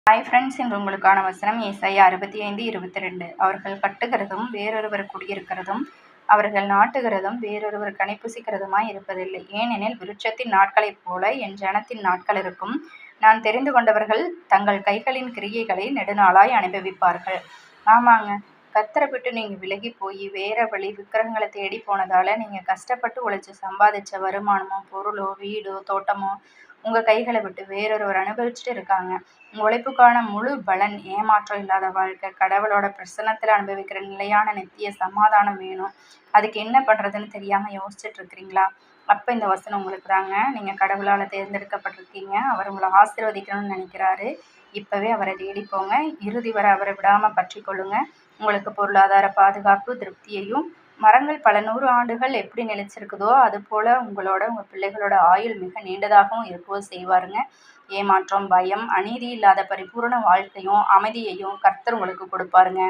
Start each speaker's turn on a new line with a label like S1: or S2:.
S1: Hi friends, இன்று உங்களுக்கான வசனம் ஏசாயா 65:22. அவர்கள் கட்டுகிறதும் வேறொருவர் குடியிருக்கிறதும் அவர்கள் நாட்டுகிறதும் வேறொருவர் கனிபுசிக்கிறதுமாய் இருப்பதில்லை. ஏனெனில் விருட்சத்தின் நாட்களைப் போல என் ஜனத்தின் நாட்கள் இருக்கும். நான் தெரிந்து கொண்டவர்கள் தங்கள் கைகளின் கிரியைகளை நெடுநாளாய் அனுபவிப்பார்கள். ஆமாங்க, கர்த்தரை விட்டு நீங்கள் விலகி போய் வேற வழி விக்கிரகங்களை தேடி போனதால நீங்கள் கஷ்டப்பட்டு உழைச்சி சம்பாதிச்ச வருமானமோ பொருளோ வீடோ தோட்டமோ உங்கள் கைகளை விட்டு வேறொருவர் அனுபவிச்சுட்டு இருக்காங்க. உங்கள் உழைப்புக்கான முழு பலன் ஏமாற்றம் இல்லாத வாழ்க்கை, கடவுளோட பிரசன்னத்தில் அனுபவிக்கிற நிலையான நித்திய சமாதானம் வேணும். அதுக்கு என்ன பண்ணுறதுன்னு தெரியாமல் யோசிச்சுட்டு இருக்கிறீங்களா? அப்போ இந்த வசனம் உங்களுக்கு தாங்க. நீங்கள் கடவுளால் தேர்ந்தெடுக்கப்பட்டிருக்கீங்க. அவர் உங்களை ஆசீர்வதிக்கணும்னு நினைக்கிறாரு. இப்போவே அவரை தேடி போங்க. இறுதி வரை அவரை விடாமல் பற்றி கொள்ளுங்க. உங்களுக்கு பொருளாதார பாதுகாப்பு திருப்தியையும், மரங்கள் பல 100 ஆண்டுகள் எப்படி நிலைச்சிருக்குதோ அது போல் உங்கள் பிள்ளைகளோட ஆயுள் மிக நீண்டதாகவும் இருக்கவும் செய்வாருங்க. ஏமாற்றம், பயம், அநீதி இல்லாத பரிபூரண வாழ்க்கையும் அமைதியையும் கர்த்தர் உங்களுக்கு கொடுப்பாருங்க.